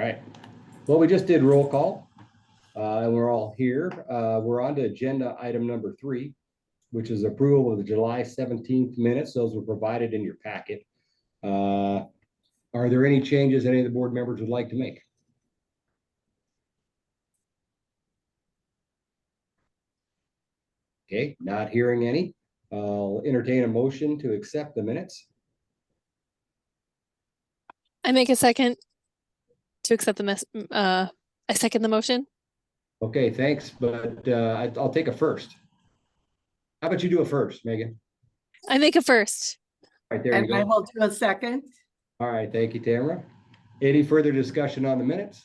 right. Well, we just did roll call and we're all here. We're on to agenda item number 3, which is approval of the July 17th minutes. Those were provided in your packet. Are there any changes any of the board members would like to make? Okay, not hearing any. I'll entertain a motion to accept the minutes. I make a second to accept the I second the motion. Okay, thanks, but I'll take a first. How about you do a first, Megan? I make a first. All right, there you go. I will do a second. All right, thank you, Tamara. Any further discussion on the minutes?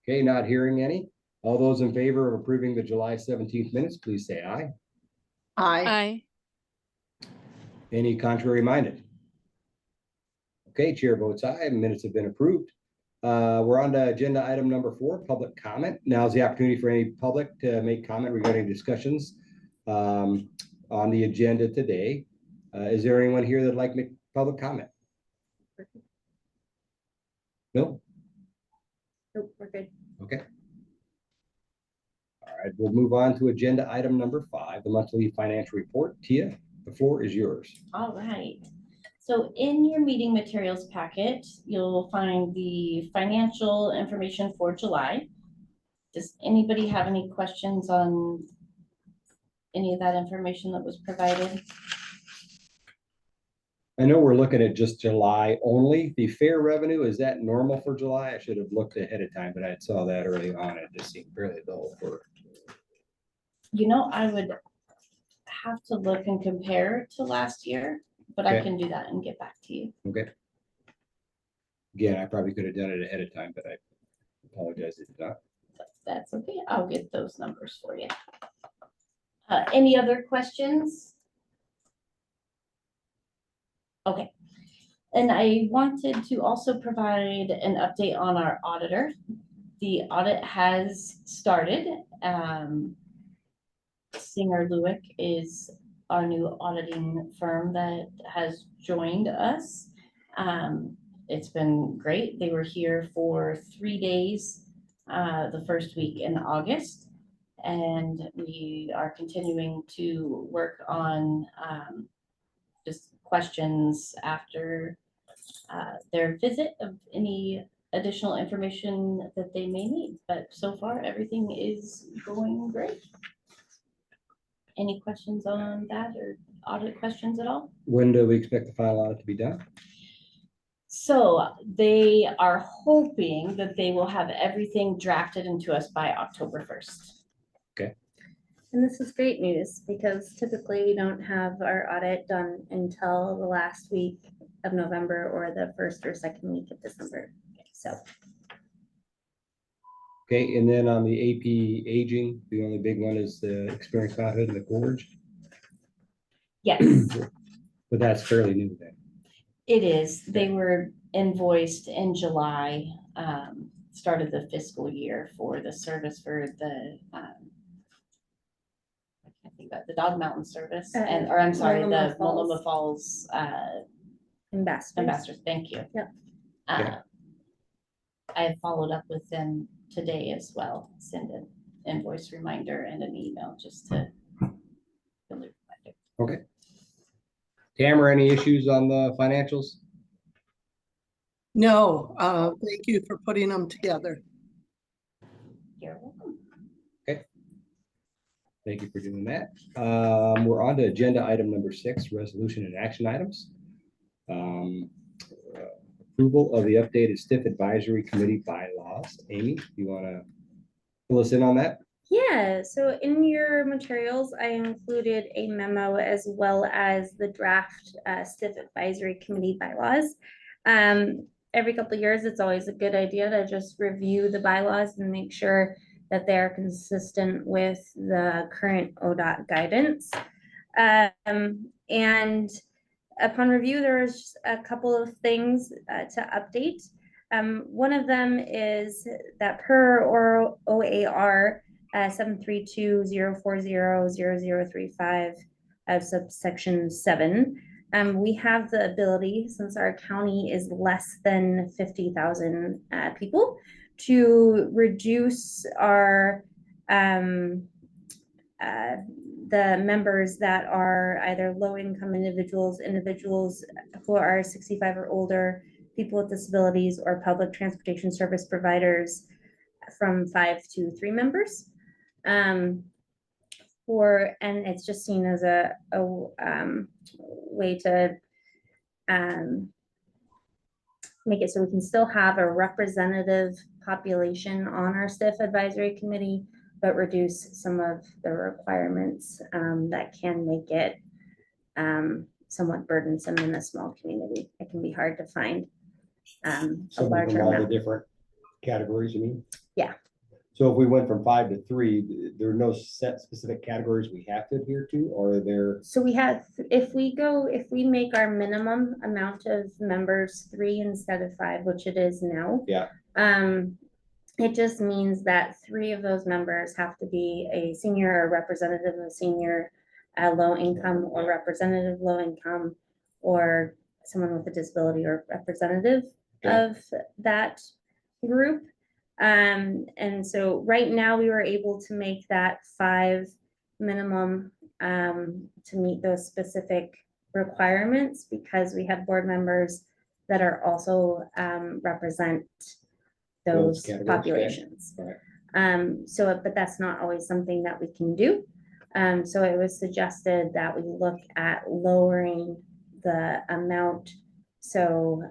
Okay, not hearing any. All those in favor of approving the July 17th minutes, please say aye. Aye. Aye. Any contrary minded? Okay, chair votes aye. Minutes have been approved. We're on to agenda item number 4, public comment. Now is the opportunity for any public to make comment regarding discussions on the agenda today. Is there anyone here that'd like to make public comment? No? Nope, we're good. Okay. All right, we'll move on to agenda item number 5, the monthly financial report. Tia, the floor is yours. All right. So in your meeting materials packet, you'll find the financial information for July. Does anybody have any questions on any of that information that was provided? I know we're looking at just July only. The fair revenue, is that normal for July? I should have looked ahead of time, but I saw that early on. It just seemed fairly low for. You know, I would have to look and compare to last year, but Okay. I can do that and get back to you. Okay. Again, I probably could have done it ahead of time, but I apologize if not. That's okay. I'll get those numbers for you. Any other questions? Okay. And I wanted to also provide an update on our auditor. The audit has started. Singer Lewick is our new auditing firm that has joined us. It's been great. They were here for 3 days the first week in August, and we are continuing to work on just questions after their visit of any additional information that they may need. But so far, everything is going great. Any questions on that or audit questions at all? When do we expect the final audit to be done? So they are hoping that they will have everything drafted into us by October 1st. Okay. And this is great news because typically we don't have our audit done until the last week of November or the first or second week of December. So. Okay, and then on the AP aging, the only big one is the experienced childhood and the gorge. Yes, But that's fairly new then. it is. They were invoiced in July, start of the fiscal year for the service for the I can't think about the Dog Mountain service or I'm sorry, the Multnomah Falls ambassadors. Thank you. Yep. Okay. I followed up with them today as well. Send an invoice reminder and an email just to. Okay. Tamara, any issues on the financials? No, thank you for putting them together. You're welcome. Okay. Thank you for doing that. We're on to agenda item number 6, resolution and action items. Approval of the updated STIF advisory committee bylaws. Amy, you want to fill us in on that? Yeah, so in your materials, I included a memo as well as the draft STIF advisory committee bylaws. Every couple of years, it's always a good idea to just review the bylaws and make sure that they are consistent with the current ODOT guidance. And upon review, there's a couple of things to update. One of them is that per OAR 732.040.0035 of subsection 7, We have the ability, since our county is less than 50,000 people, to reduce our the members that are either low-income individuals, individuals who are 65 or older, people with disabilities, or public transportation service providers from 5 to 3 members. And it's just seen as a way to make it so we can still have a representative population on our STIF advisory committee, but reduce some of the requirements that can make it somewhat burdensome in a small community. It can be hard to find a Some larger from all the amount. different categories, you mean? Yeah. So if we went from 5 to 3, there are no set specific categories we have to adhere to, or are there? So we have, if we make our minimum amount of members 3 instead of 5, which it is now. Yeah. It just means that 3 of those members have to be a senior or representative of a senior, low income or representative low income, or someone with a disability or representative of that group. And so right now we were able to make that 5 minimum to meet those specific requirements because we have board members that are also represent those categories, populations. Right. But that's not always something that we can do. So it was suggested that we look at lowering the amount. So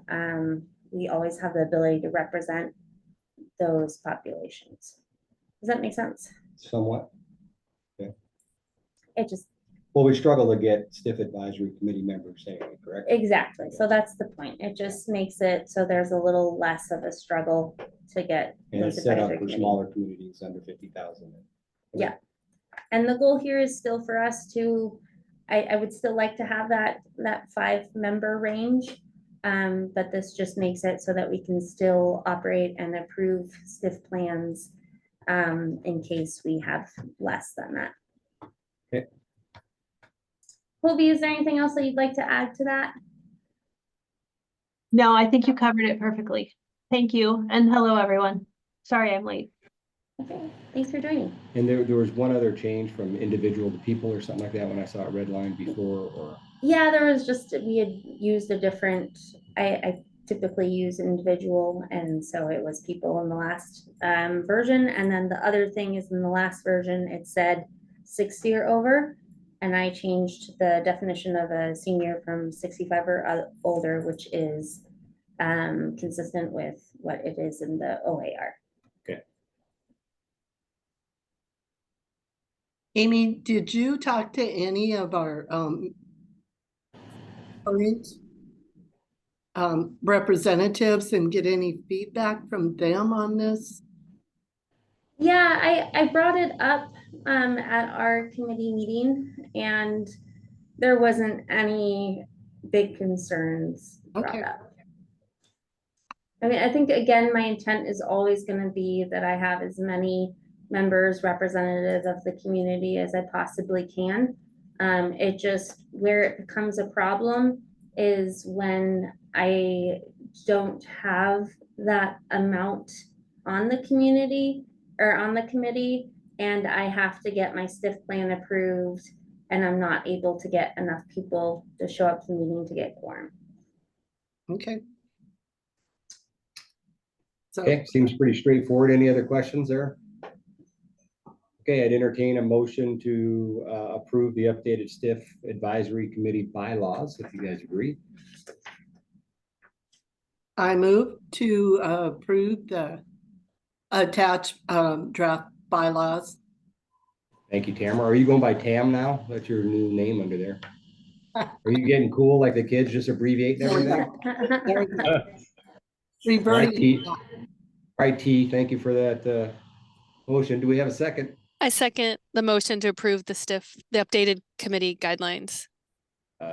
we always have the ability to represent those populations. Does that make sense? Somewhat. It just, Well, we struggle to get STIF advisory committee members anyway, correct? exactly. So that's the point. It just makes it so there's a little less of a struggle to get And those it's set up advisory for committees. smaller communities under 50,000. Yeah. And the goal here is still for us to, I would still like to have that 5-member range. But this just makes it so that we can still operate and approve STIF plans in case we have less than that. Okay. Colby, is there anything else that you'd like to add to that? No, I think you covered it perfectly. Thank you. And hello, everyone. Sorry I'm late. Okay, thanks for joining. And there was one other change from individual to people or something like that when I saw it redlined before, or? Yeah, there was just, we had used a different, I typically use individual, and so it was people in the last version. And then the other thing is in the last version, it said 60 or over. And I changed the definition of a senior from 65 or older, which is consistent with what it is in the OAR. Amy, did you talk to any of our current representatives and get any feedback from them on this? Yeah, I brought it up at our committee meeting, and there wasn't any big concerns brought Okay. up. I mean, I think, again, my intent is always going to be that I have as many members, representatives of the community as I possibly can. It just, where it becomes a problem is when I don't have that amount on the community or on the committee, and I have to get my STIF plan approved, and I'm not able to get enough people to show up to the meeting to get quorum. Okay. So, Okay, seems pretty straightforward. Any other questions there? Okay, I'd entertain a motion to approve the updated STIF advisory committee bylaws, if you guys agree. I move to approve the attached draft bylaws. Thank you, Tamara. Are you going by Tam now? That's your new name under there. Are you getting cool like the kids, just abbreviating everything? Reverting. All right, T, thank you for that motion. Do we have a second? I second the motion to approve the updated committee guidelines.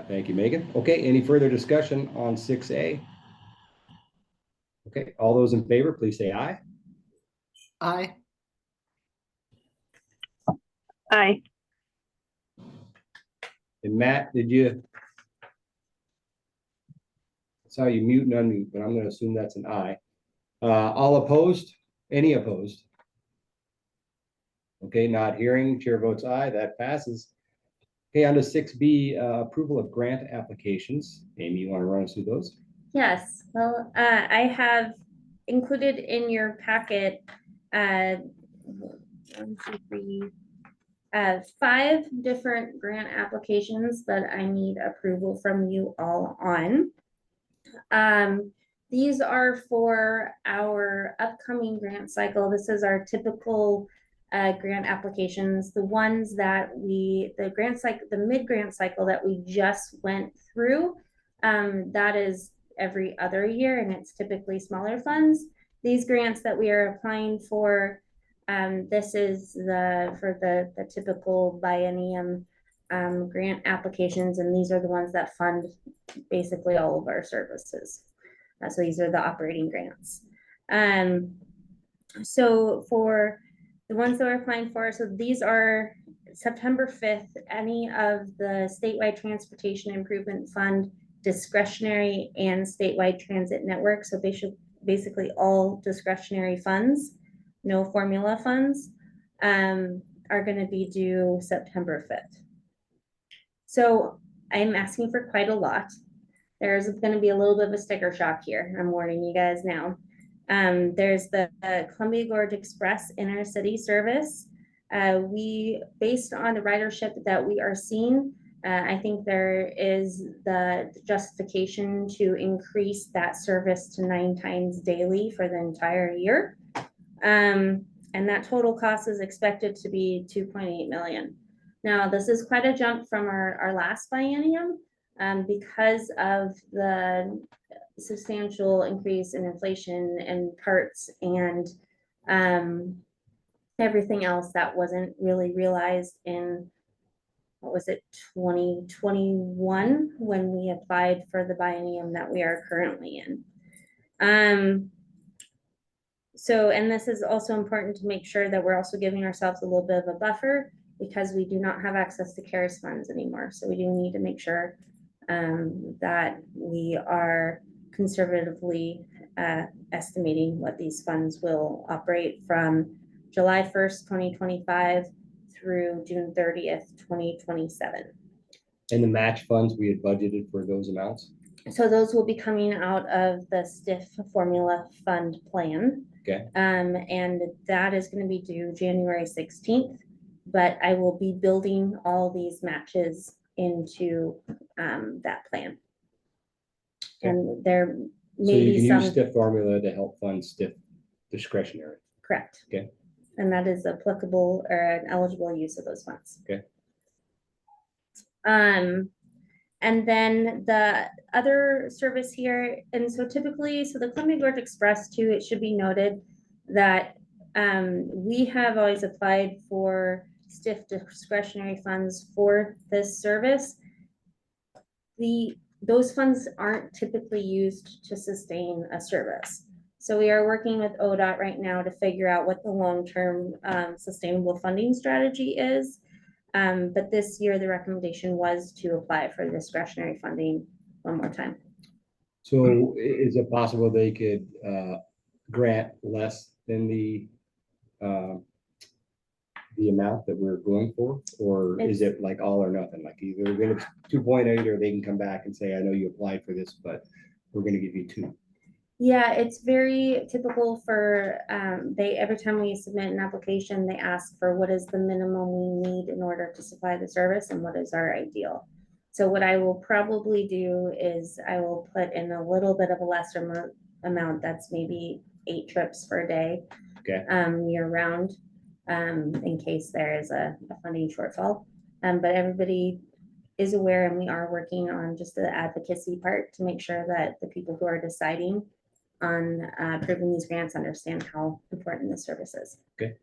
Thank you, Megan. Okay, any further discussion on 6A? Okay, all those in favor, please say aye. Aye. Aye. And Matt, did you saw you mute and unmute, but I'm gonna assume that's an aye. All opposed? Any opposed? Okay, not hearing, chair votes aye, that passes. Okay, on to 6B, approval of grant applications. Amy, you want to run us through those? Yes, well, I have included in your packet, 5 different grant applications that I need approval from you all on. These are for our upcoming grant cycle. This is our typical grant applications, the ones that the grant cycle, the mid-grant cycle that we just went through, that is every other year, and it's typically smaller funds. These grants that we are applying for, this is for the typical biennium grant applications, and these are the ones that fund basically all of our services. So these are the operating grants. So for the ones that we're applying for, so these are September 5th, any of the statewide transportation improvement fund discretionary and statewide transit network. So basically all discretionary funds, no formula funds, are going to be due September 5th. So I'm asking for quite a lot. There's going to be a little bit of a sticker shock here. I'm warning you guys now. There's the Columbia Gorge Express intercity service. Based on the ridership that we are seeing, I think there is the justification to increase that service to 9 times daily for the entire year. And that total cost is expected to be $2.8 million. Now, this is quite a jump from our last biennium because of the substantial increase in inflation and parts and everything else that wasn't really realized in, what was it, 2021 when we applied for the biennium that we are currently in. So, and this is also important to make sure that we're also giving ourselves a little bit of a buffer because we do not have access to CARES funds anymore. So we do need to make sure that we are conservatively estimating what these funds will operate from July 1st, 2025 through June 30th, 2027. And the match funds, we had budgeted for those amounts? So those will be coming out of the STIF formula fund plan. Okay. And that is going to be due January 16th, but I will be building all these matches into that plan. Okay. And there So may you be can some. use STIF formula to help fund STIF discretionary. Correct. Okay. And that is applicable or an eligible use of those funds. Okay. And then the other service here, and so typically, so the Columbia Gorge Express too, it should be noted that we have always applied for STIF discretionary funds for this service. Those funds aren't typically used to sustain a service. So we are working with ODOT right now to figure out what the long-term sustainable funding strategy is. But this year, the recommendation was to apply for discretionary funding one more time. So is it possible they could grant less than the amount that we're going for? Or is it like all or nothing? Like either we're gonna 2.8 or they can come back and say, I know you applied for this, but we're gonna give you 2. Yeah, it's very typical for, every time we submit an application, they ask for what is the minimum we need in order to supply the service and what is our ideal. So what I will probably do is I will put in a little bit of a lesser amount, that's maybe 8 trips per day. Okay. Year round, in case there is a funding shortfall. But everybody is aware, and we are working on just the advocacy part to make sure that the people who are deciding on approving these grants understand how important this service is. Okay.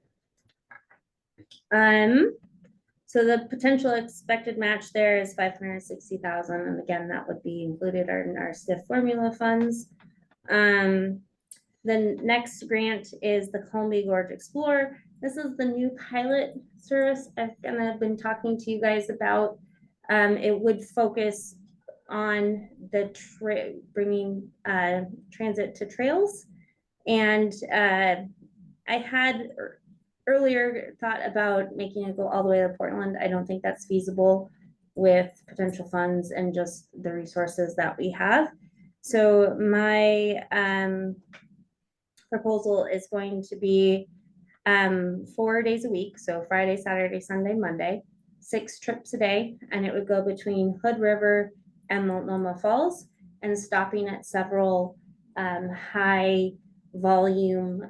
So the potential expected match there is $560,000, and again, that would be included in our STIF formula funds. The next grant is the Columbia Gorge Explorer. This is the new pilot service I've been talking to you guys about. It would focus on the bringing transit to trails. And I had earlier thought about making it go all the way to Portland. I don't think that's feasible with potential funds and just the resources that we have. So my proposal is going to be 4 days a week. So Friday, Saturday, Sunday, Monday, 6 trips a day. And it would go between Hood River and Multnomah Falls and stopping at several high volume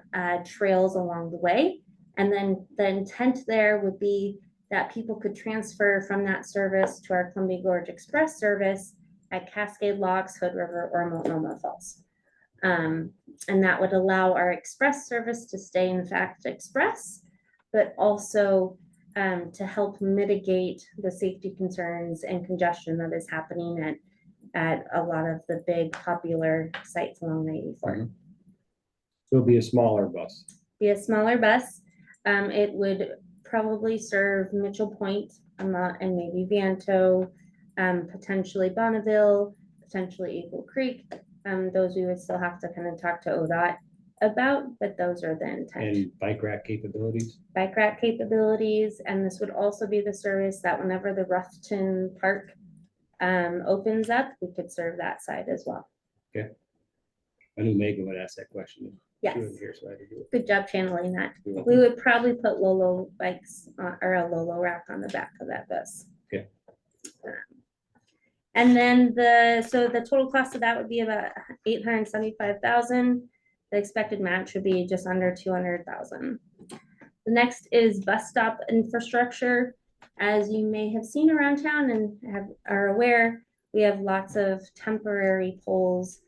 trails along the way. And then the intent there would be that people could transfer from that service to our Columbia Gorge Express service at Cascade Locks, Hood River, or Multnomah Falls. And that would allow our express service to stay in fact express, but also to help mitigate the safety concerns and congestion that is happening at a lot of the big popular sites along 94. So it'll be a smaller bus. Be a smaller bus. It would probably serve Mitchell Point and maybe Vanto, potentially Bonneville, potentially Eagle Creek. Those we would still have to kind of talk to ODOT about, but those are the intent. And bike rack capabilities. Bike rack capabilities, and this would also be the service that whenever the Ruffton Park opens up, we could serve that side as well. Okay. I knew Megan would ask that question. Yes. She wasn't here, so I had to do it. Good job channeling that. You're We welcome. would probably put Lolo bikes or a Lolo rack on the back of that bus. Okay. And then the total cost of that would be about $875,000. The expected match would be just under $200,000. The next is bus stop infrastructure. As you may have seen around town and are aware, we have lots of temporary poles.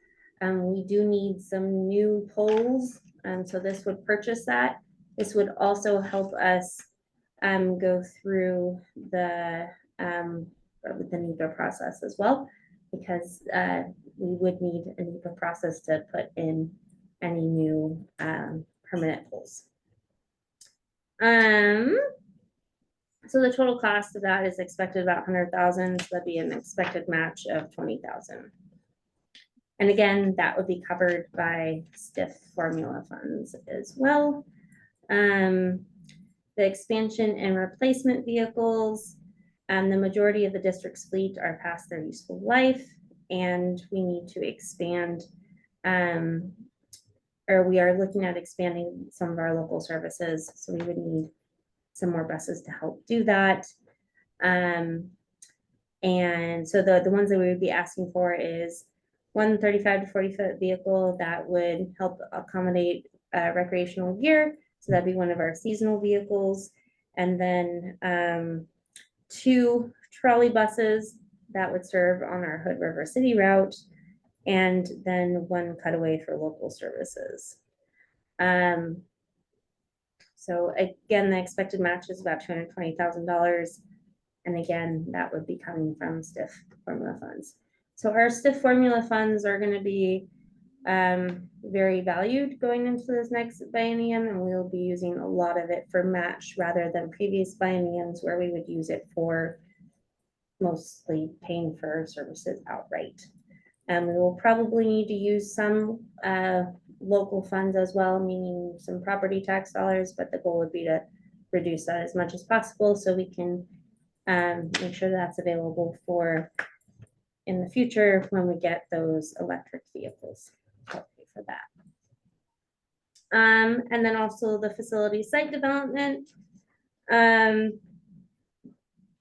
We do need some new poles, so this would purchase that. This would also help us go through the NEPA process as well, because we would need a NEPA process to put in any new permanent poles. So the total cost of that is expected about $100,000. So that'd be an expected match of $20,000. And again, that would be covered by STIF formula funds as well. The expansion and replacement vehicles, the majority of the district's fleet are past their useful life, and we need to expand, or we are looking at expanding some of our local services. So we would need some more buses to help do that. And so the ones that we would be asking for is one 35 to 40 foot vehicle that would help accommodate recreational gear. So that'd be one of our seasonal vehicles. And then 2 trolley buses that would serve on our Hood River City route. And then 1 cutaway for local services. So again, the expected match is about $220,000. And again, that would be coming from STIF formula funds. So our STIF formula funds are going to be very valued going into this next biennium, and we'll be using a lot of it for match rather than previous bienniums where we would use it for mostly paying for services outright. And we will probably need to use some local funds as well, meaning some property tax dollars, but the goal would be to reduce that as much as possible so we can make sure that's available for in the future when we get those electric vehicles. I'll pay for that. And then also the facility site development.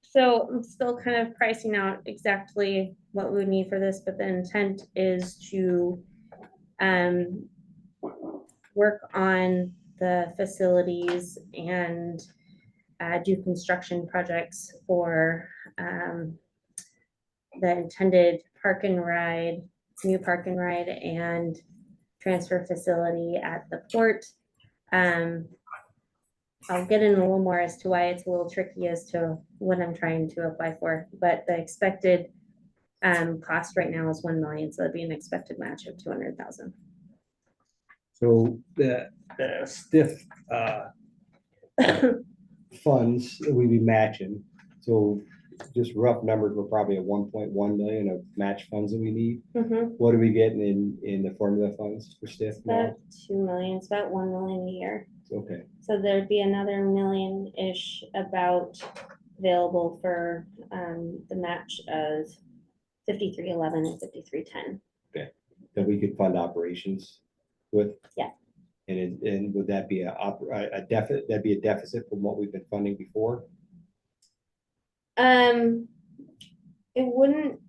So I'm still kind of pricing out exactly what we would need for this, but the intent is to work on the facilities and do construction projects for the intended park and ride, new park and ride and transfer facility at the port. I'll get in a little more as to why it's a little tricky as to what I'm trying to apply for, but the expected cost right now is $1 million, so that'd be an expected match of $200,000. So the STIF funds that we be matching. So just rough numbers, we're probably at 1.1 million of match funds that we need. Mhm. What are we getting in the formula funds for stiff now? About 2 million, it's about 1 million a year. Okay, So there'd be another million-ish about available for the match of 5311 and 5310. that we could fund operations with? Yeah. And would that be a deficit, that'd be a deficit from what we've been funding before? It wouldn't,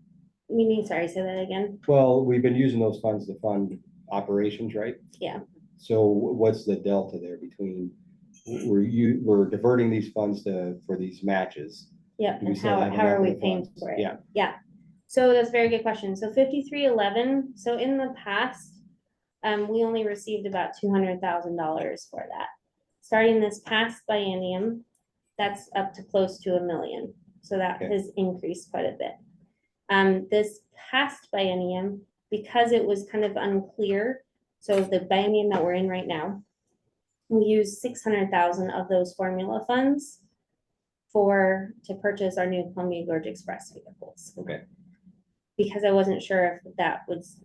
meaning, sorry, say that again. Well, we've been using those funds to fund operations, right? Yeah. So what's the delta there between, we're diverting these funds for these matches? Yeah, Do we and still have how are enough we of paying funds? for it? Yeah. Yeah. So that's a very good question. So 5311, so in the past, we only received about $200,000 for that. Starting this past biennium, that's up to close to $1 million. So that Okay. has increased quite a bit. This past biennium, because it was kind of unclear, so the biennium that we're in right now, we used 600,000 of those formula funds to purchase our new Columbia Gorge Express vehicles. Okay. Because I wasn't sure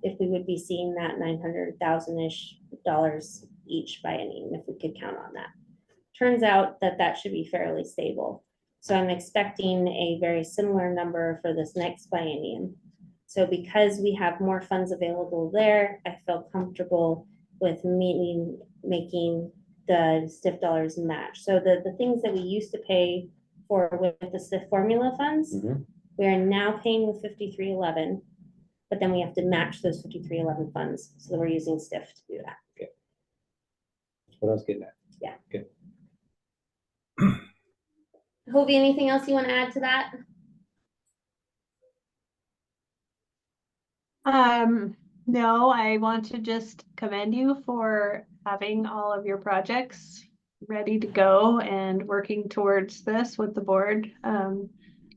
if we would be seeing that $900,000-ish each biennium, if we could count on that. Turns out that should be fairly stable. So I'm expecting a very similar number for this next biennium. So because we have more funds available there, I feel comfortable with making the stiff dollars match. So the things that we used to pay for with the stiff formula funds, Mhm. we are now paying with 5311, but then we have to match those 5311 funds. So we're using stiff to do that. What else getting at? Yeah. Okay. Hobie, anything else you want to add to that? No, I want to just commend you for having all of your projects ready to go and working towards this with the board.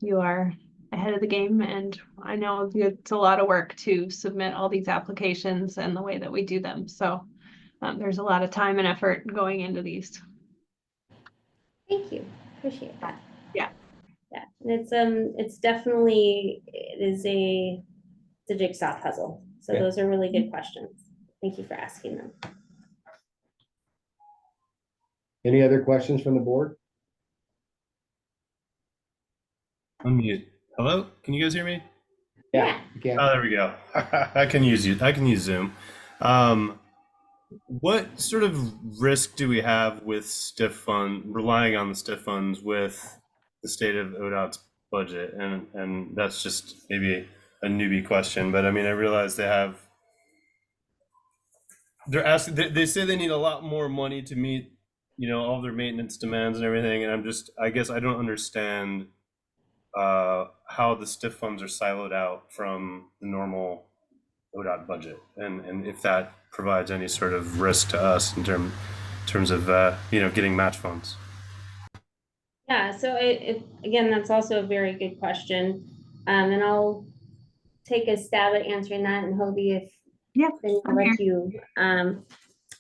You are ahead of the game, and I know it's a lot of work to submit all these applications and the way that we do them. So there's a lot of time and effort going into these. Thank you. Appreciate that. Yeah. Yeah. It's definitely, it is a jigsaw puzzle. So Okay. those are really good questions. Thank you for asking them. Any other questions from the board? Unmute. Hello? Can you guys hear me? Yeah. You can. Oh, there we go. I can use Zoom. What sort of risk do we have with relying on the stiff funds with the state of ODOT's budget? And that's just maybe a newbie question, but I mean, I realize they're asking, they say they need a lot more money to meet, all their maintenance demands and everything. And I guess I don't understand how the stiff funds are siloed out from the normal ODOT budget, and if that provides any sort of risk to us in terms of getting match funds. Yeah, so again, that's also a very good question. And I'll take a stab at answering that, and Hobie, if Yeah, then I'll let you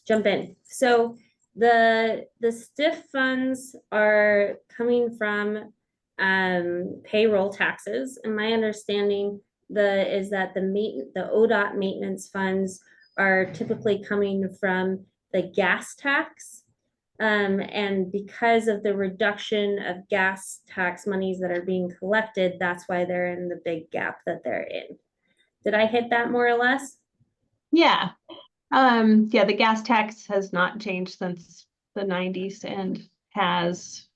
jump in. So the stiff funds are coming from payroll taxes, and my understanding is that the ODOT maintenance funds are typically coming from the gas tax. And because of the reduction of gas tax monies that are being collected, that's why they're in the big gap that they're in. Did I hit that more or less? yeah. The gas tax has not changed since the 90s and has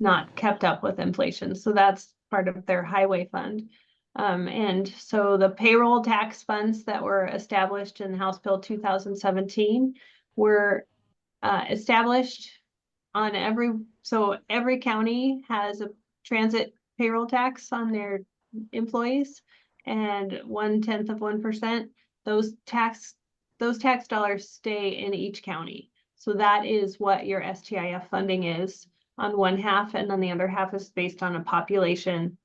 not kept up with inflation. So that's part of their highway fund. And so the payroll tax funds that were established in House Bill 2017 were established on every county has a transit payroll tax on their employees, and 0.1%. Those tax dollars stay in each county. So that is what your STIF funding is on one half, and then the other half is based on a population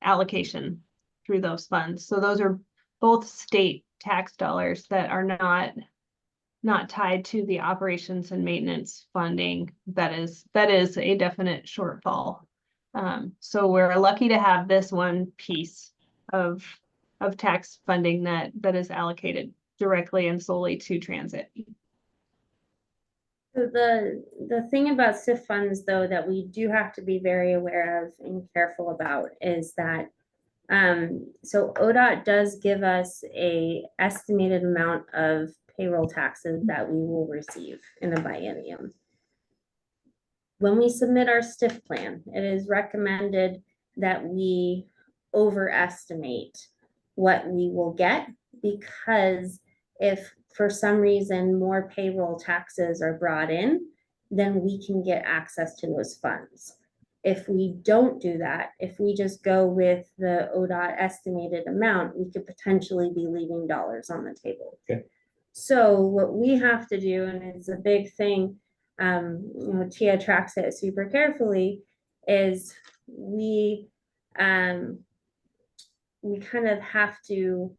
allocation through those funds. So those are both state tax dollars that are not tied to the operations and maintenance funding. That is a definite shortfall So we're lucky to have this one piece of tax funding that is allocated directly and solely to transit. So the thing about SIF funds, though, that we do have to be very aware of and careful about is that so ODOT does give us a estimated amount of payroll taxes that we will receive in a biennium. When we submit our STIF plan, it is recommended that we overestimate what we will get, because if for some reason more payroll taxes are brought in, then we can get access to those funds. If we don't do that, if we just go with the ODOT estimated amount, we could potentially be leaving dollars on the table. Okay. So what we have to do, and it's a big thing, Tia tracks it super carefully, is we kind of have to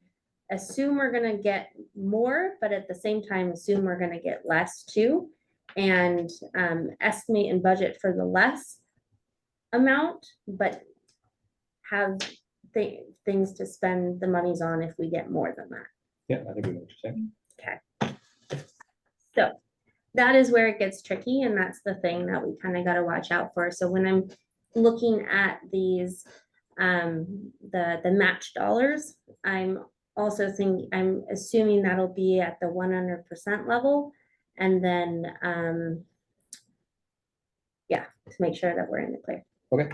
assume we're gonna get more, but at the same time, assume we're gonna get less too, and estimate and budget for the less amount, but have things to spend the monies on if we get more than that. Yeah, I think we know what you're saying. Okay. So that is where it gets tricky, and that's the thing that we kind of got to watch out for. So when I'm looking at these, the match dollars, I'm assuming that'll be at the 100% level, and then yeah, to make sure that we're in the clear. Okay.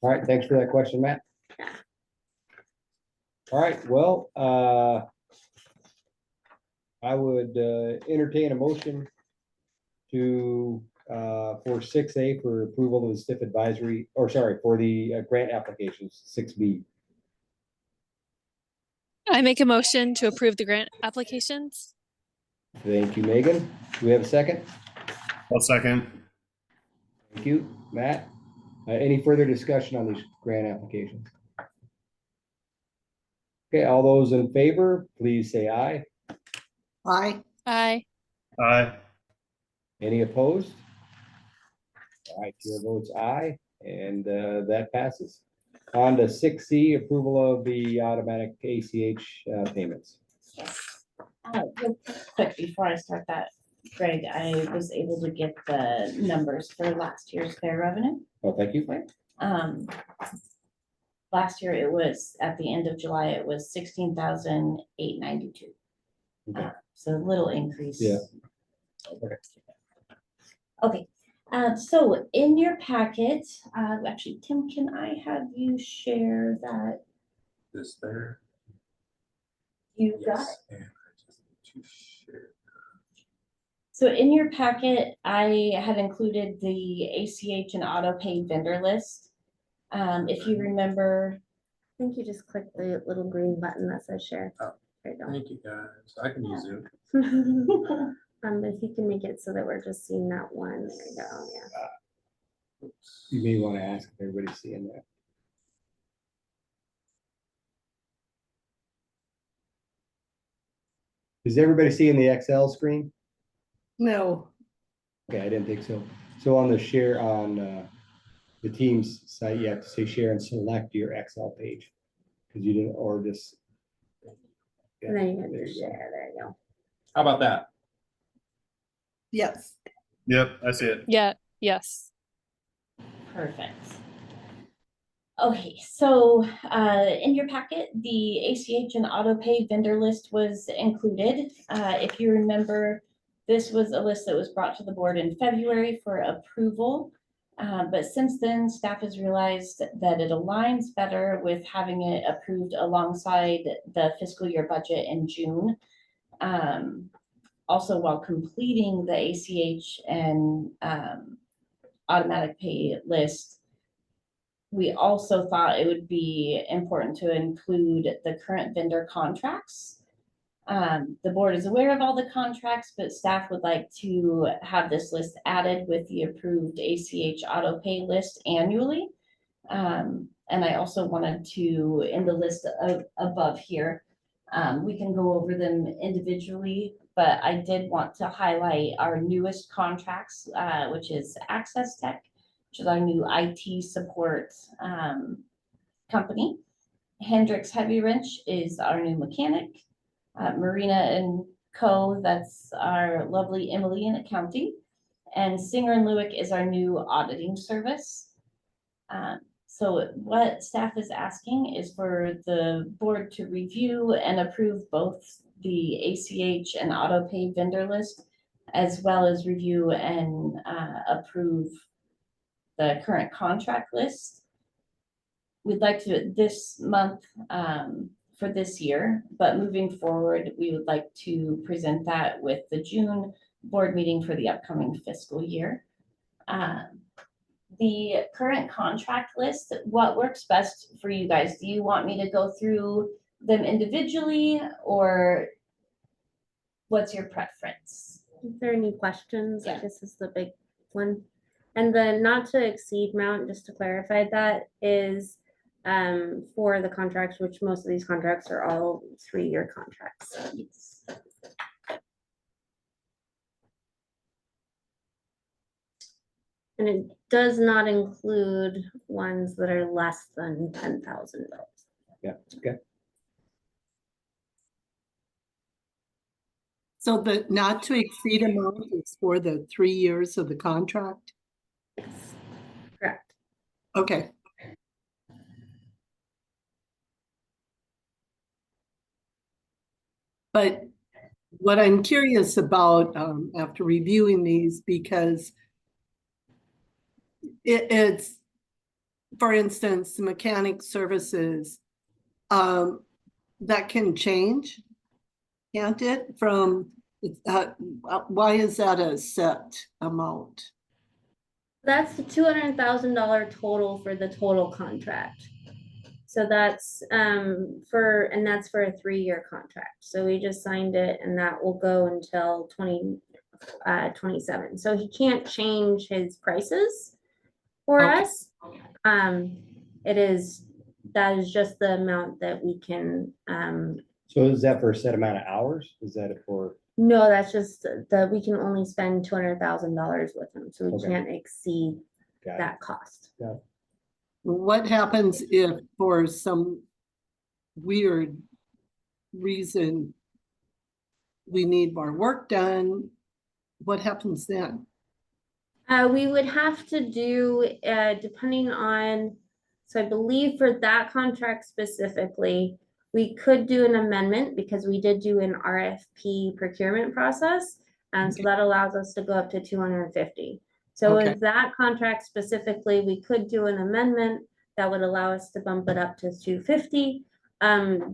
All right, thanks for that question, Matt. Yeah. All right, well, I would entertain a motion to for 6A for approval of the STIF advisory, or sorry, for the grant applications, 6B. I make a motion to approve the grant applications. Thank you, Megan. Do we have a second? I'll second. Thank you, Matt. Any further discussion on these grant applications? Okay, all those in favor, please say aye. Aye. Aye. Aye. Any opposed? All right, chair votes aye, and that passes. On to 6C, approval of the automatic ACH payments. Real quick, before I start that, Greg, I was able to get the numbers for last year's fair revenue. Oh, thank you. Last year it was, at the end of July, it was 16,892. Okay. So a little increase. Yeah. Okay, so in your packet, actually, Tim, can I have you share that? This there. You got it. And I just need to share. So in your packet, I had included the ACH and auto pay vendor list. If you remember, I think you just click the little green button that says share. Oh, there you Thank you, guys. I can use Zoom. go. If you can make it so that we're just seeing that one, there you go, yeah. Oops. You may want to ask if everybody's seeing that. Is everybody seeing the Excel screen? No. Okay, I didn't think so. So on the share on the Teams site, you have to say share and select your Excel page. Because you didn't, or just. Yeah, And then you there can you go. share, there you go. How about that? Yes. Yep, I see it. Yeah, yes. perfect. Okay, so in your packet, the ACH and auto pay vendor list was included. If you remember, this was a list that was brought to the board in February for approval. But since then, staff has realized that it aligns better with having it approved alongside the fiscal year budget in June. Also, while completing the ACH and automatic pay list, we also thought it would be important to include the current vendor contracts. The board is aware of all the contracts, but staff would like to have this list added with the approved ACH auto pay list annually. And I also wanted to, in the list above here, we can go over them individually, but I did want to highlight our newest contracts, which is Access Tech which is our new IT support company. Hendrix Heavy Wrench is our new mechanic. Marina and Co, that's our lovely Emily in accounting. And Singer and Lewick is our new auditing service. So what staff is asking is for the board to review and approve both the ACH and AutoPay vendor list, as well as review and approve the current contract list. We'd like to this month for this year, but moving forward, we would like to present that with the June board meeting for the upcoming fiscal year. The current contract list, what works best for you guys? Do you want me to go through them individually, or what's your preference? Is there any questions? Yeah. This is the big one. And the not to exceed amount, just to clarify, that is for the contracts, which most of these contracts are all 3-year contracts. Yes. And it does not include ones that are less than $10,000. Yeah, okay. So the not to exceed amount is for the 3 years of the contract? Yes, correct. Okay. But what I'm curious about after reviewing these, because it's, for instance, mechanic services, that can change, can't it? From, why is that a set amount? That's the $200,000 total for the total contract. So that's for a 3-year contract. So we just signed it, and that will go until 2027. So he can't change his prices for Okay. us. That is just the amount that we can. So is that for a set amount of hours? Is that for? No, that's just that we can only spend $200,000 with him, so we Okay. can't exceed Got it. that cost. What happens if for some weird reason we need more work done? What happens then? We would have to do, depending on, so I believe for that contract specifically, we could do an amendment because we did do an RFP procurement process. So that allows us to go up to 250. So Okay. with that contract specifically, we could do an amendment that would allow us to bump it up to 250.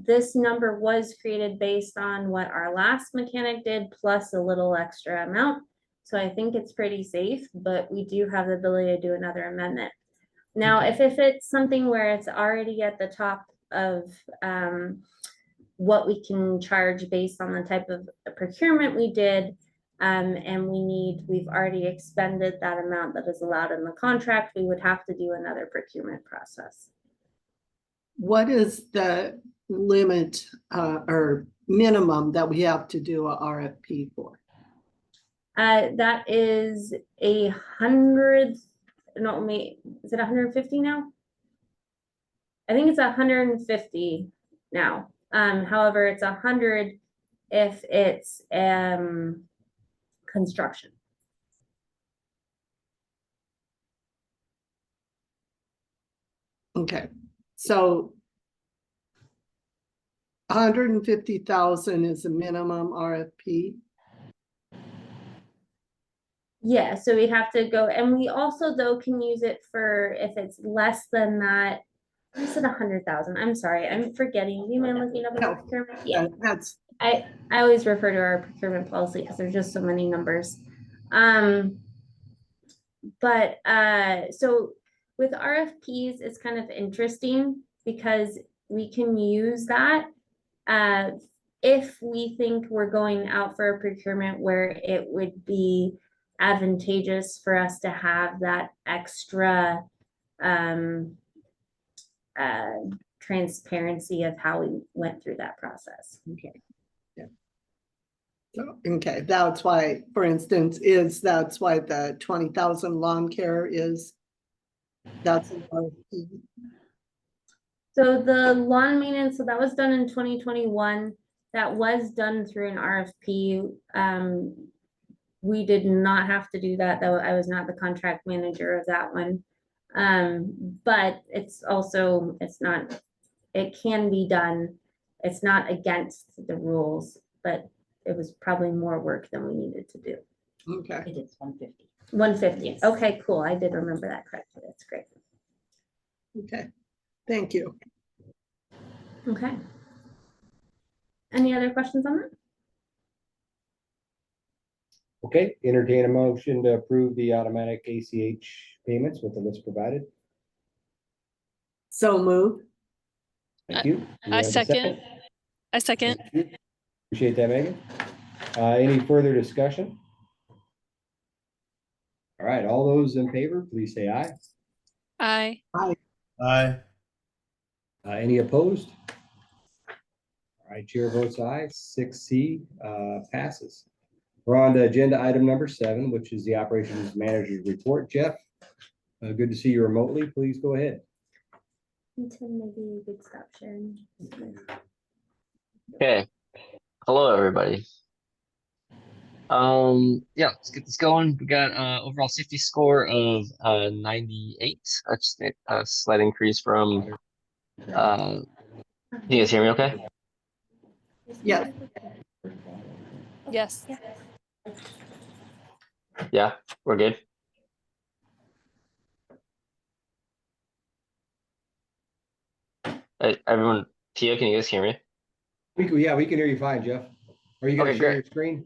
This number was created based on what our last mechanic did, plus a little extra amount. So I think it's pretty safe, but we do have the ability to do another amendment. Now, if it's something where it's already at the top of what we can charge based on the type of procurement we did, and we've already expended that amount that is allowed in the contract, we would have to do another procurement process. What is the limit or minimum that we have to do a RFP for? That is 100, no, is it 150 now? I think it's 150 now. However, it's 100 if it's construction. Okay, so 150,000 is a minimum RFP. Yeah, so we'd have to go, and we also though can use it for if it's less than that. I said 100,000. I'm sorry, I'm forgetting. Do you mind looking up No, our procurement? Yeah, That's I always refer to our procurement policy because there's just so many numbers. But so with RFPs, it's kind of interesting because we can use that if we think we're going out for a procurement where it would be advantageous for us to have that extra transparency of how we went through that process. okay. Yeah. So, okay, that's why, for instance, that's why the 20,000 lawn care is That's an RFP. So the lawn maintenance, so that was done in 2021. That was done through an RFP. We did not have to do that, though. I was not the contract manager of that one. But it's also, it can be done. It's not against the rules, but it was probably more work than we needed to do. Okay, It is 150. 150. Yes. Okay, cool. I did remember that correctly. That's great. okay. Thank you. Okay. Any other questions on that? Okay, entertain a motion to approve the automatic ACH payments with the list provided. So moved. Thank you. Do we I have a second. I second. Thank you. Appreciate that, Megan. Any further discussion? All right, all those in favor, please say aye. Aye. Aye. Any opposed? All right, chair votes aye, 6C passes. We're on to agenda item number 7, which is the operations manager's report. Jeff, good to see you remotely. Please go ahead. Tim, maybe you could stop sharing. Okay. Hello, everybody. Yeah, let's get this going. We got overall safety score of 98. That's a slight increase from can you guys hear me okay? Yes. Yes. Yeah, we're good. Everyone, Tia, can you guys hear me? Yeah, we can hear you fine, Jeff. Are you gonna Okay, share great. your screen?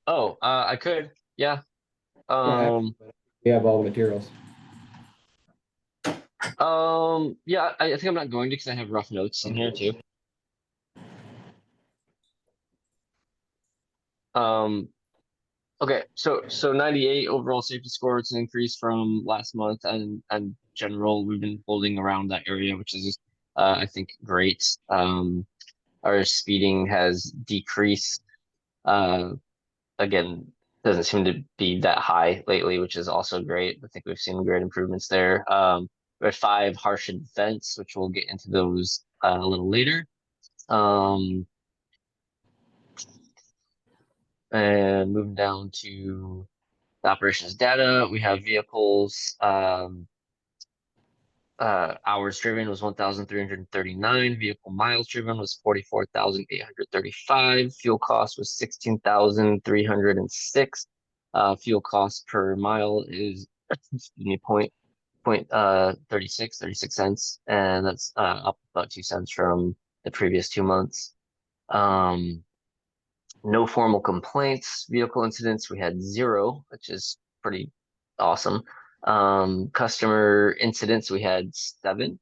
Oh, I could. Yeah. Don't have to, but we have all the materials. Yeah, I think I'm not going to because I have rough notes in here too. Okay, so 98 overall safety score. It's an increase from last month, and general we've been holding around that area, which is I think great. Our speeding has decreased. Again, doesn't seem to be that high lately, which is also great. I think we've seen great improvements there. We had 5 harsh events, which we'll get into those a little later. And moving down to the operations data, we have vehicles. Hours driven was 1,339. Vehicle miles driven was 44,835. Fuel cost was 16,306. Fuel cost per mile is excuse me, point 36 cents, and that's up about 2 cents from the previous 2 months. No formal complaints. Vehicle incidents, we had 0, which is pretty awesome. Customer incidents, we had 7.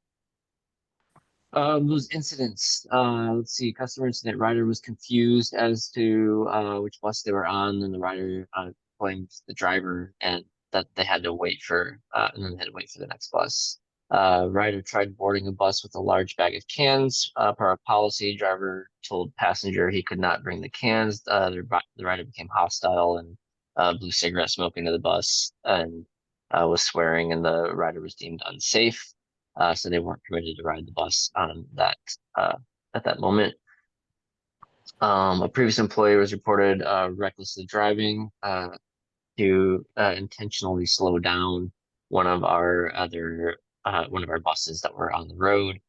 Those incidents, let's see, customer incident, rider was confused as to which bus they were on, and the rider blamed the driver and that they had to wait for and then they had to wait for the next bus. Rider tried boarding a bus with a large bag of cans. Per our policy, driver told passenger he could not bring the cans. The rider became hostile and blew cigarette smoke into the bus and was swearing, and the rider was deemed unsafe. So they weren't permitted to ride the bus on that at that moment. A previous employee was reported recklessly driving to intentionally slow down one of our buses that were on the road.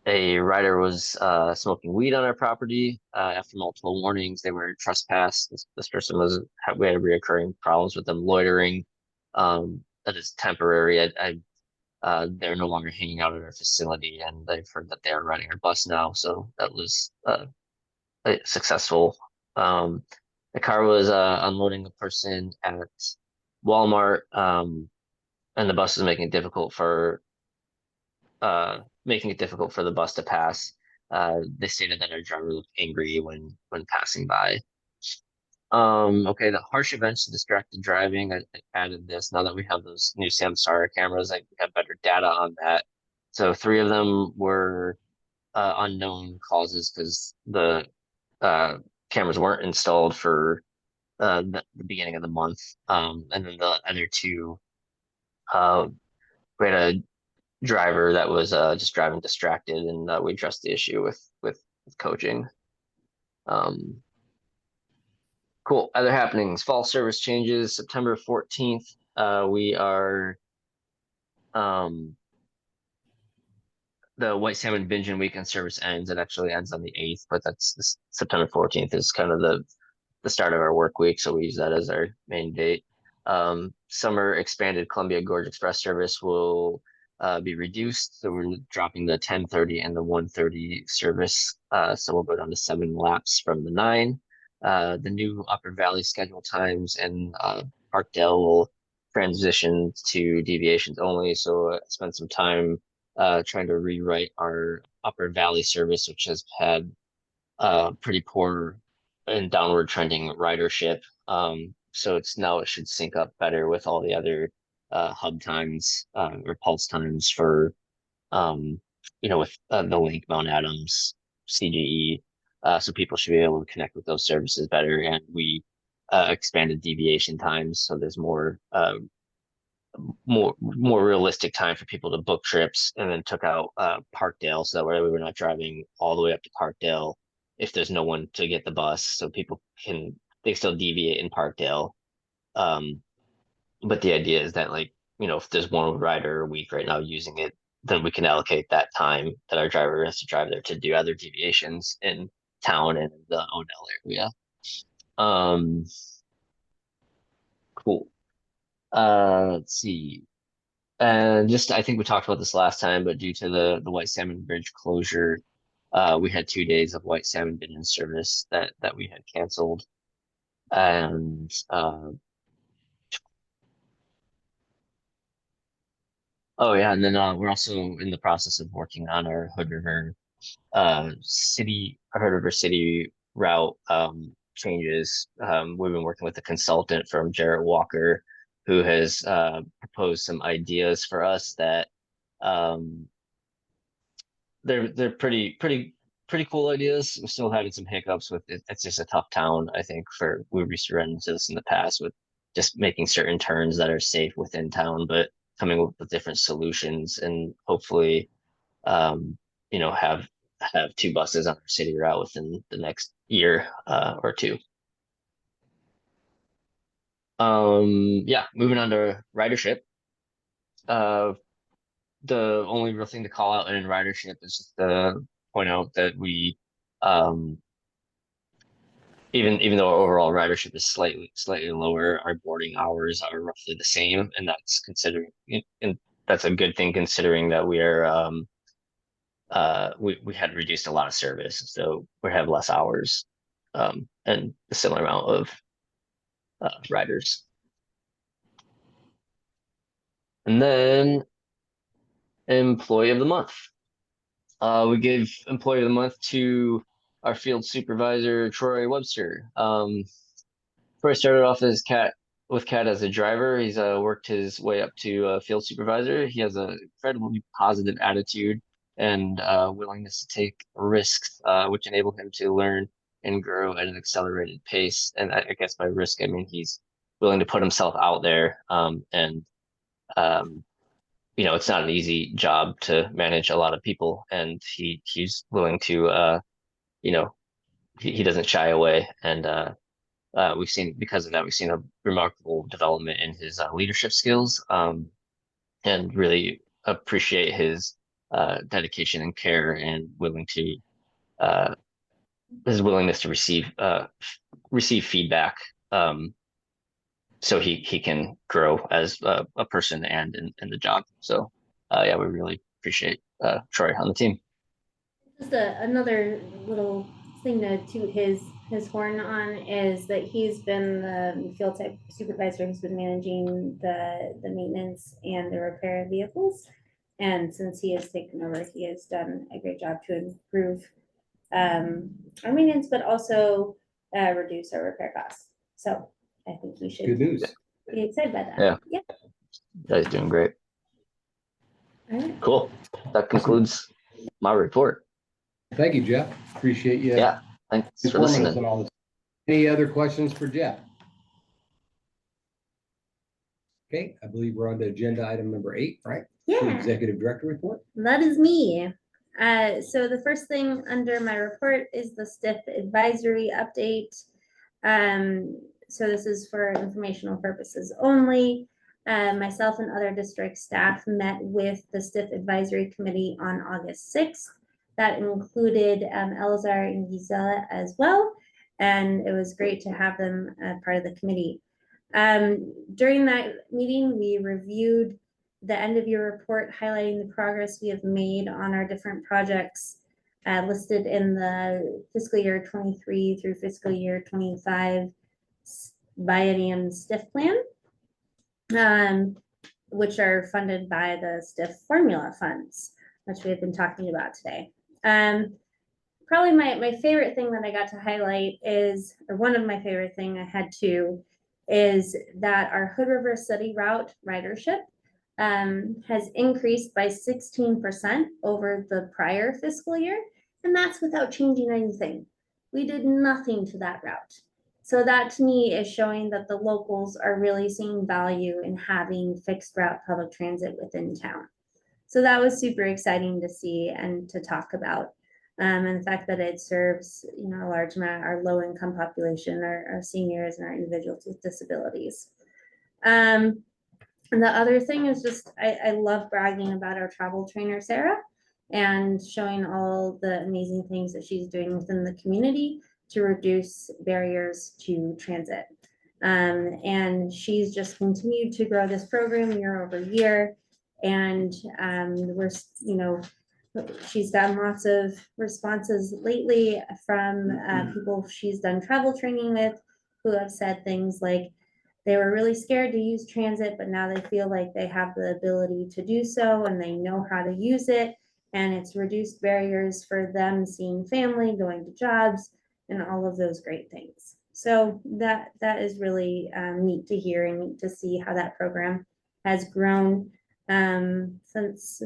A rider was smoking weed on our property. After multiple warnings, they were trespassed. This person we had reoccurring problems with them loitering. That is temporary. They're no longer hanging out at our facility, and they've heard that they're riding our bus now. So that was successful. The car was unloading a person at Walmart, and the bus was making it difficult for the bus to pass. They stated that our driver looked angry when passing by. Okay, the harsh events to distracted driving. I added this now that we have those new Samsara cameras. I have better data on that. So 3 of them were unknown causes because the cameras weren't installed for the beginning of the month. And then the other two, we had a driver that was just driving distracted, and we addressed the issue with coaching. Cool. Other happenings: fall service changes, September 14th. We are the white salmon binge and weekend service ends. It actually ends on the 8th, but that's September 14th is kind of the start of our work week, so we use that as our main date. Summer expanded Columbia Gorge Express service will be reduced, so we're dropping the 10:30 and the 1:30 service. So we'll go down to 7 laps from the 9. The new Upper Valley schedule times and Parkdale will transition to deviations only. So I spent some time trying to rewrite our Upper Valley service, which has had pretty poor and downward trending ridership. So it should sync up better with all the other hub times or pulse times for with the Link, Mount Adams, CGE. So people should be able to connect with those services better. And we expanded deviation times, so there's more realistic time for people to book trips, and then took out Parkdale, so that way we were not driving all the way up to Parkdale if there's no one to get the bus, so people they still deviate in Parkdale. But the idea is that, like, if there's one rider a week right now using it, then we can allocate that time that our driver has to drive there to do other deviations in town and the Odell area. Cool. Let's see. And I think we talked about this last time, but due to the White Salmon Bridge closure, we had 2 days of White Salmon Binge service that we had canceled. And oh yeah, and then we're also in the process of working on our Hood River City route changes. We've been working with a consultant from Jarrett Walker, who has proposed some ideas for us that they're pretty cool ideas. We're still having some hiccups with it. It's just a tough town, I think. We used to run into this in the past with just making certain turns that are safe within town, but coming up with different solutions, and hopefully have 2 buses on our city route within the next year or 2. Yeah, moving on to ridership. The only real thing to call out in ridership is just to point out that we even though our overall ridership is slightly lower, our boarding hours are roughly the same, and that's that's a good thing, considering that we are we had reduced a lot of service, so we have less hours and a similar amount of riders. And then Employee of the Month. We gave Employee of the Month to our field supervisor, Troy Webster. Troy started off with Cat as a driver. He's worked his way up to field supervisor. He has an incredibly positive attitude and willingness to take risks, which enable him to learn and grow at an accelerated pace. And I guess by risk, I mean he's willing to put himself out there. It's not an easy job to manage a lot of people, and he's willing to, he doesn't shy away. And because of that, we've seen a remarkable development in his leadership skills, and really appreciate his dedication and care, and his willingness to receive feedback, so he can grow as a person and in the job. So yeah, we really appreciate Troy on the team. Just another little thing to toot his horn on is that he's been the field type supervisor who's been managing the maintenance and the repair of vehicles. And since he has taken over, he has done a great job to improve our maintenance, but also reduce our repair costs. So I think you should Good news. be excited by that. Yeah. Yep. Guys doing great. All right. Cool. That concludes my report. Thank you, Jeff. Appreciate you. Yeah. Thanks for informing us listening. on all this. Any other questions for Jeff? Okay, I believe we're on to agenda item number 8, right? The Yeah. Executive Director report. That is me. So the first thing under my report is the STIF advisory update. So this is for informational purposes only. Myself and other district staff met with the STIF advisory committee on August 6th. That included Elazar and Gisela as well. And it was great to have them part of the committee. During that meeting, we reviewed the end of year report highlighting the progress we have made on our different projects listed in the fiscal year 23 through fiscal year 25 biennium STIF plan, which are funded by the STIF formula funds, which we have been talking about today. Probably my favorite thing that I got to highlight is, or one of my favorite thing I had to, is that our Hood River City route ridership has increased by 16% over the prior fiscal year, and that's without changing anything. We did nothing to that route. So that to me is showing that the locals are really seeing value in having fixed route public transit within town. So that was super exciting to see and to talk about. And the fact that it serves, a large amount, our low income population, our seniors and our individuals with disabilities. And the other thing is just, I love bragging about our travel trainer, Sarah, and showing all the amazing things that she's doing within the community to reduce barriers to transit. And she's just continued to grow this program year over year. And we're, she's gotten lots of responses lately from people she's done travel training with, who have said things like, they were really scared to use transit, but now they feel like they have the ability to do so and they know how to use it. And it's reduced barriers for them seeing family, going to jobs, and all of those great things. So that is really neat to hear and neat to see how that program has grown since,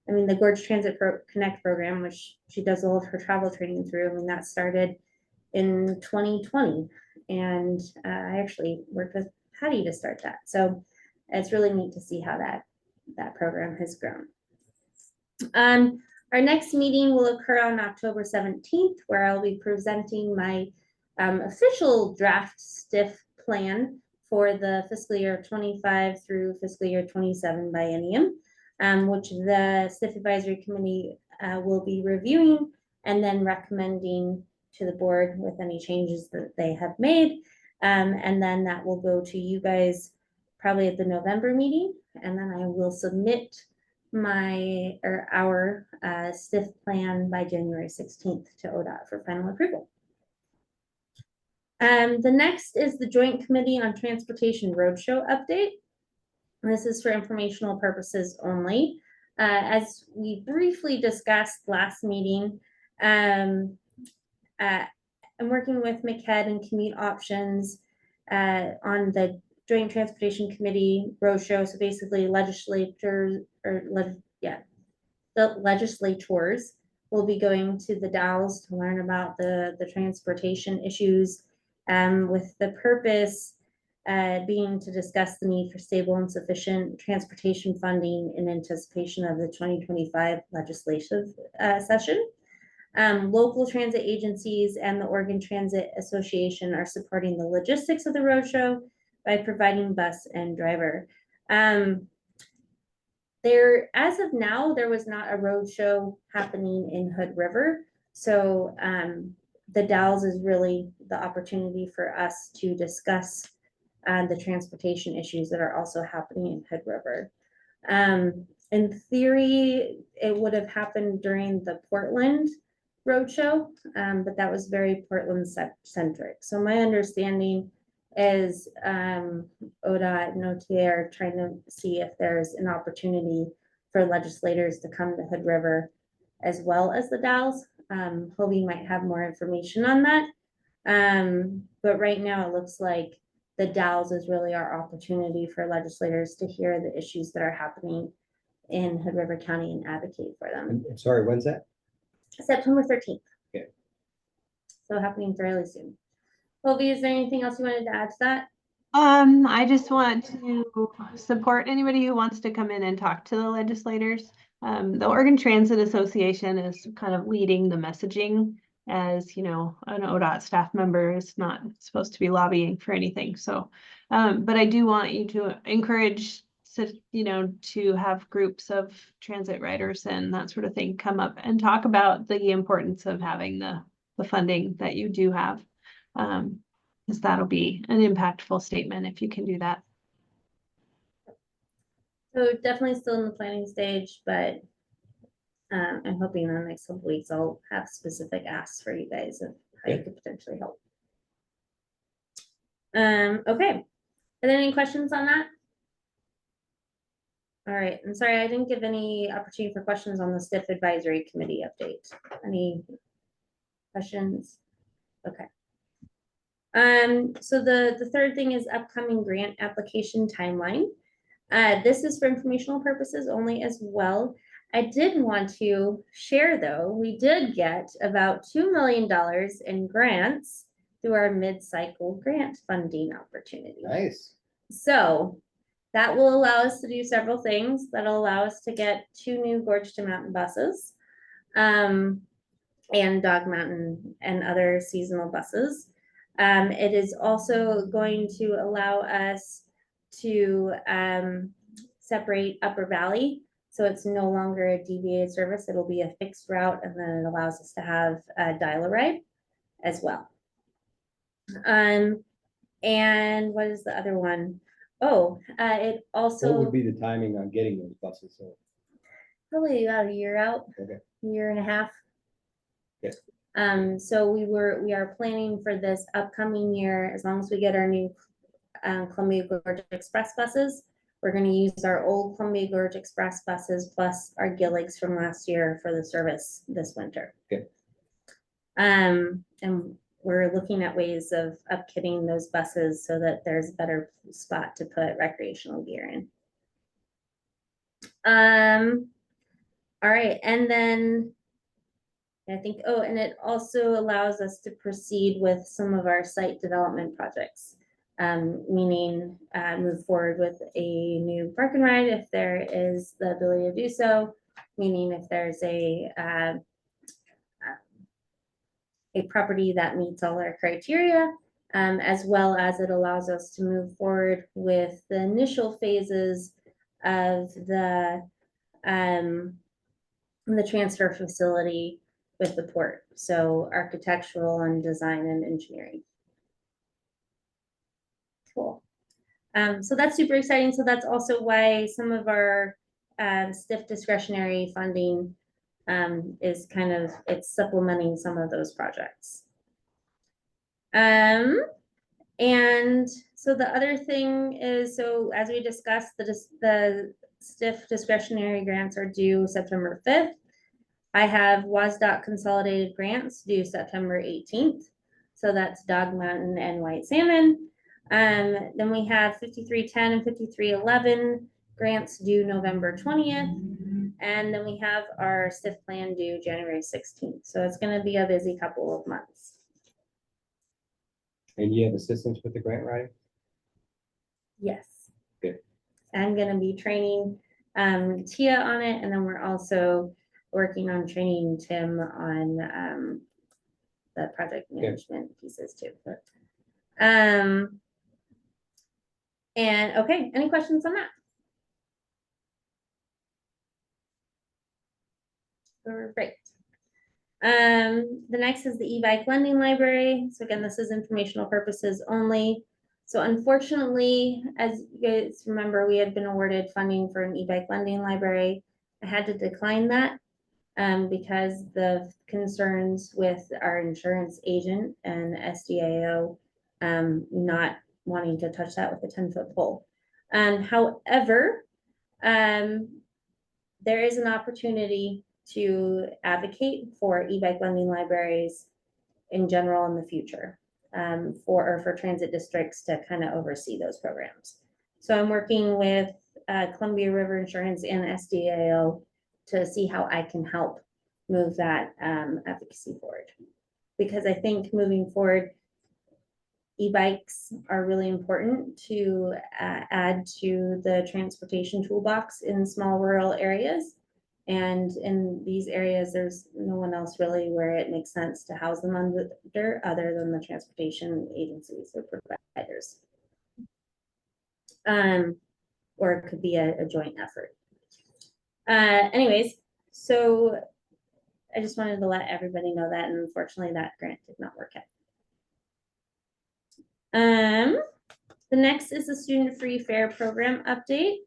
the Gorge Transit Connect program, which she does all of her travel training through, that started in 2020. And I actually worked with Patty to start that. So it's really neat to see how that program has grown. Our next meeting will occur on October 17th, where I'll be presenting my official draft STIF plan for the fiscal year 25 through fiscal year 27 biennium, which the STIF advisory committee will be reviewing and then recommending to the board with any changes that they have made. And then that will go to you guys probably at the November meeting. And then I will submit our STIF plan by January 16th to ODOT for final approval. The next is the Joint Committee on Transportation Roadshow update. This is for informational purposes only. As we briefly discussed last meeting, I'm working with MCHED and Commute Options on the Joint Transportation Committee roadshow. So basically, the legislators will be going to the Dalles to learn about the transportation issues, with the purpose being to discuss the need for stable and sufficient transportation funding in anticipation of the 2025 legislative session. Local transit agencies and the Oregon Transit Association are supporting the logistics of the roadshow by providing bus and driver. As of now, there was not a roadshow happening in Hood River. So the Dalles is really the opportunity for us to discuss the transportation issues that are also happening in Hood River. In theory, it would have happened during the Portland roadshow, but that was very Portland centric. So my understanding is ODOT and OTA are trying to see if there's an opportunity for legislators to come to Hood River as well as the Dalles. Hoping might have more information on that. But right now it looks like the Dalles is really our opportunity for legislators to hear the issues that are happening in Hood River County and advocate for them. I'm sorry, when's that? September 13th. Okay. So happening fairly soon. Colby, is there anything else you wanted to add to that? I just want to support anybody who wants to come in and talk to the legislators. The Oregon Transit Association is kind of leading the messaging, as you know, an ODOT staff member is not supposed to be lobbying for anything. So, but I do want you to encourage, to have groups of transit riders and that sort of thing come up and talk about the importance of having the funding that you do have. Because that'll be an impactful statement if you can do that. So definitely still in the planning stage, but I'm hoping in the next couple weeks I'll have specific asks for you guys of how you could potentially help. Okay. Are there any questions on that? All right, I'm sorry, I didn't give any opportunity for questions on the STIF advisory committee update. Any questions? Okay. So the third thing is upcoming grant application timeline. This is for informational purposes only as well. I did want to share though, we did get about $2 million in grants through our mid-cycle grant funding opportunity. Nice. So that will allow us to do several things. That'll allow us to get 2 new Gorge to Mountain buses, and Dog Mountain and other seasonal buses. It is also going to allow us to separate Upper Valley. So it's no longer a deviated service. It'll be a fixed route, and then it allows us to have a dial-a-ride as well. And what is the other one? Oh, it also. What would be the timing on getting those buses? So, Probably about a year out. Okay. Year and a half. Okay. So we are planning for this upcoming year, as long as we get our new Columbia Gorge Express buses, we're going to use our old Columbia Gorge Express buses plus our Gilligs from last year for the service this winter. Okay. And we're looking at ways of upkitting those buses so that there's a better spot to put recreational gear in. All right, and then I think, oh, and it also allows us to proceed with some of our site development projects, meaning move forward with a new park and ride if there is the ability to do so, meaning if there's a property that meets all our criteria, as well as it allows us to move forward with the initial phases of the transfer facility with the port. So architectural and design and engineering. Cool. So that's super exciting. So that's also why some of our STIF discretionary funding is kind of, it's supplementing some of those projects. And so the other thing is, so as we discussed, the STIF discretionary grants are due September 5th. I have WASDOT consolidated grants due September 18th. So that's Dog Mountain and White Salmon. Then we have 5310 and 5311 grants due November 20th. And then we have our STIF plan due January 16th. So it's going to be a busy couple of months. And you have assistance with the grant writing? Yes. Good. I'm going to be training Tia on it. And then we're also working on training Tim on the project management pieces too. And okay, any questions on that? Great. The next is the e-bike lending library. So again, this is informational purposes only. So unfortunately, as you guys remember, we had been awarded funding for an e-bike lending library. I had to decline that because the concerns with our insurance agent and SDAO not wanting to touch that with a 10-foot pole. However, there is an opportunity to advocate for e-bike lending libraries in general in the future for transit districts to kind of oversee those programs. So I'm working with Columbia River Insurance and SDAO to see how I can help move that advocacy forward. Because I think moving forward, E-bikes are really important to add to the transportation toolbox in small rural areas. And in these areas, there's no one else really where it makes sense to house them under other than the transportation agencies or providers. Or it could be a joint effort. Anyways, so I just wanted to let everybody know that, and unfortunately that grant did not work out. The next is the student free fare program update.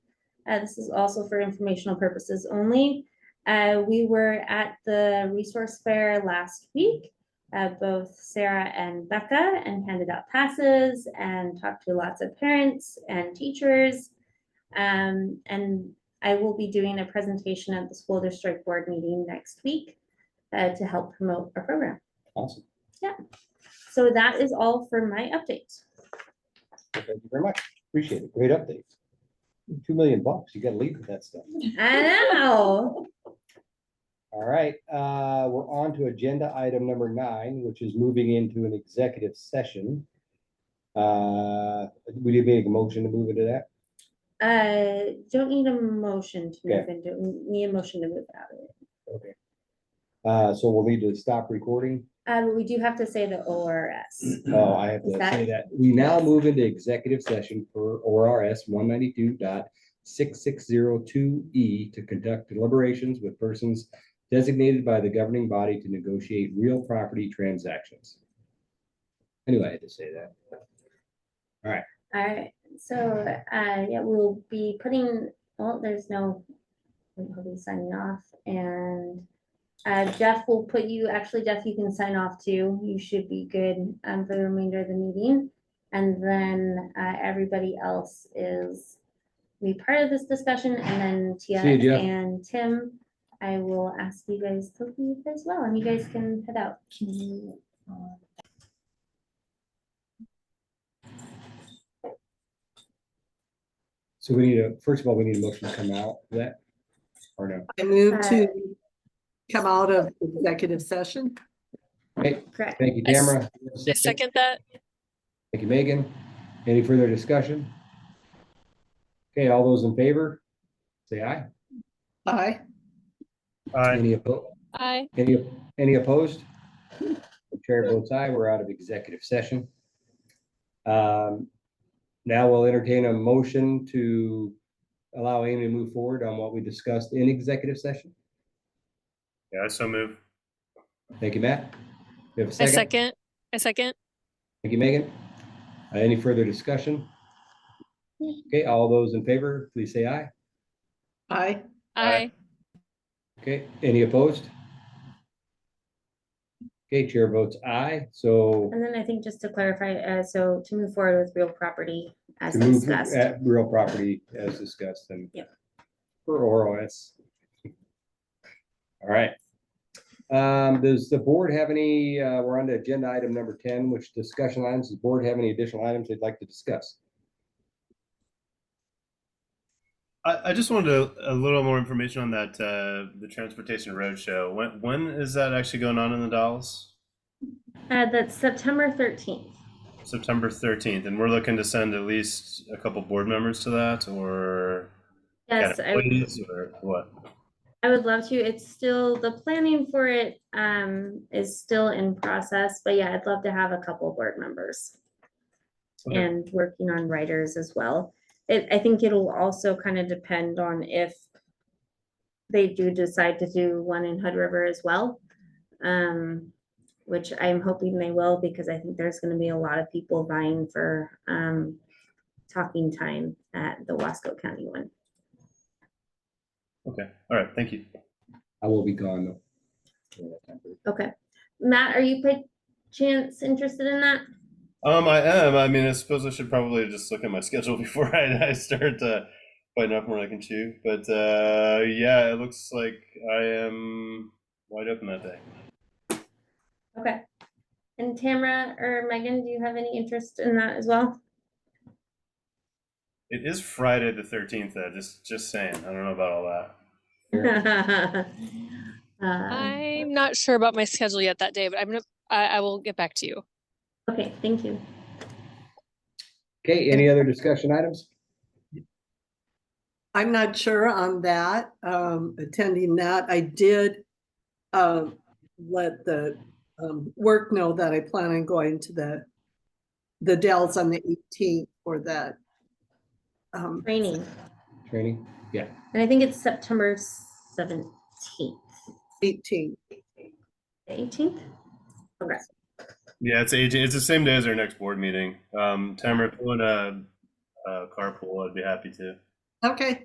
This is also for informational purposes only. We were at the resource fair last week, both Sarah and Becca, and handed out passes and talked to lots of parents and teachers. And I will be doing a presentation at the school district board meeting next week to help promote our program. Awesome. Yeah. So that is all for my update. Thank you very much. Appreciate it. Great update. $2 million. You got to leave with that stuff. I know. All right, we're on to agenda item number 9, which is moving into an executive session. We did make a motion to move into that. Don't need a motion to move Okay. into, need a motion to move out of it. Okay. So we'll need to stop recording. We do have to say the ORS. Oh, I have to Is that- say that. We now move into executive session for ORS 192.6602E to conduct deliberations with persons designated by the governing body to negotiate real property transactions. Anyway, I had to say that. All right. So, yeah, we'll be putting, well, there's no, he'll be signing off, and Jeff will put you, actually, Jeff, you can sign off too. You should be good for the remainder of the meeting. And then everybody else is be part of this discussion, and then Tia See you, Jeff. and Tim, I will ask you guys to leave as well, and you guys can head out. So we need first of all, we need a motion to come out of that, or no? I move to come out of executive session. Okay, Correct. thank you, I s- Tamara. I second that. Thank you, Megan. Any further discussion? Okay, all those in favor, say aye. Aye. Any opposed? Aye. Any opposed? The chair votes aye. We're out of executive session. Now we'll entertain a motion to allow Amy to move forward on what we discussed in executive session. Yeah, I so move. Thank you, Matt. We have a I second? second. I second. Thank you, Megan. Any further discussion? Okay, all those in favor, please say aye. Aye. Aye. Okay, any opposed? Okay, chair votes aye, so And then I think just to clarify, so to move forward with real property as to move discussed. at real property as discussed and Yep. for ORS. All right. Does the board have any, we're on to agenda item number 10, which discussion items. Does the board have any additional items they'd like to discuss? I just wanted a little more information on that the transportation roadshow. When is that actually going on in the Dalles? That's September 13th. September 13th, and we're looking to send at least a couple board members to that, or Yes, employees, or what? I would love to. It's still, the planning for it is still in process, but yeah, I'd love to have a couple board members. Okay. And working on writers as well. I think it'll also kind of depend on if they do decide to do one in Hood River as well. Which I'm hoping they will, because I think there's gonna be a lot of people vying for talking time at the Wasco County one. Okay, all right, thank you. I will be gone though. Okay. Matt, are you by chance interested in that? I am. I mean, I suppose I should probably just look at my schedule before I start biting off more I can chew. But yeah, it looks like I am wide open that day. Okay. And Tamara or Megan, do you have any interest in that as well? It is Friday the 13th, though. Just saying. I don't know about all that. I'm not sure about my schedule yet that day, but I will get back to you. Okay, thank you. Okay, any other discussion items? I'm not sure on that, attending that. I did let the work know that I plan on going to the Dells on the 18th for that. Training, Training? Yeah. and I think it's September 17th, 18th. 18th. Okay. Yeah, it's the same day as our next board meeting. Tamara, if you want to carpool, I'd be happy to. Okay,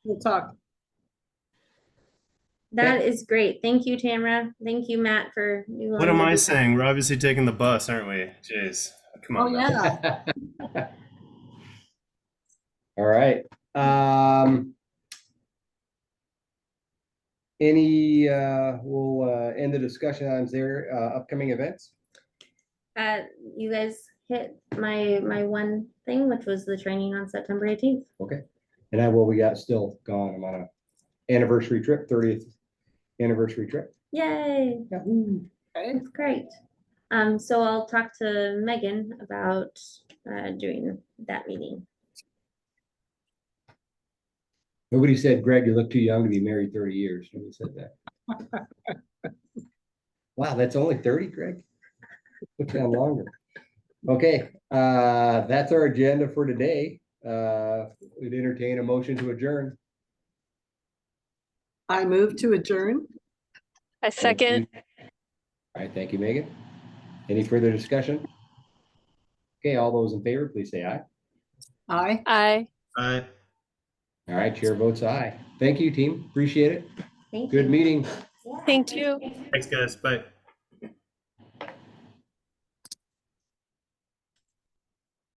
we'll talk. That is great. Thank you, Tamara. Thank you, Matt, for. What am I saying? We're obviously taking the bus, aren't we? Jeez, come Oh, on. Matt. yeah. All right. We'll end the discussion items there. Upcoming events. You guys hit my one thing, which was the training on September 18th. Okay. And we got still going. I'm on an anniversary trip, 30th anniversary trip. Yay. Okay. That's great. So I'll talk to Megan about doing that meeting. Nobody said, Greg, you look too young to be married 30 years. Nobody said that. Wow, that's only 30, Greg? Looks down longer. Okay, that's our agenda for today. We'd entertain a motion to adjourn. I move to adjourn. I second. All right, thank you, Megan. Any further discussion? Okay, all those in favor, please say aye. Aye. Aye. Bye. All right, chair votes aye. Thank you, team. Appreciate it. Thank Good you. meeting. Yeah. Thank you. Thanks, guys. Bye.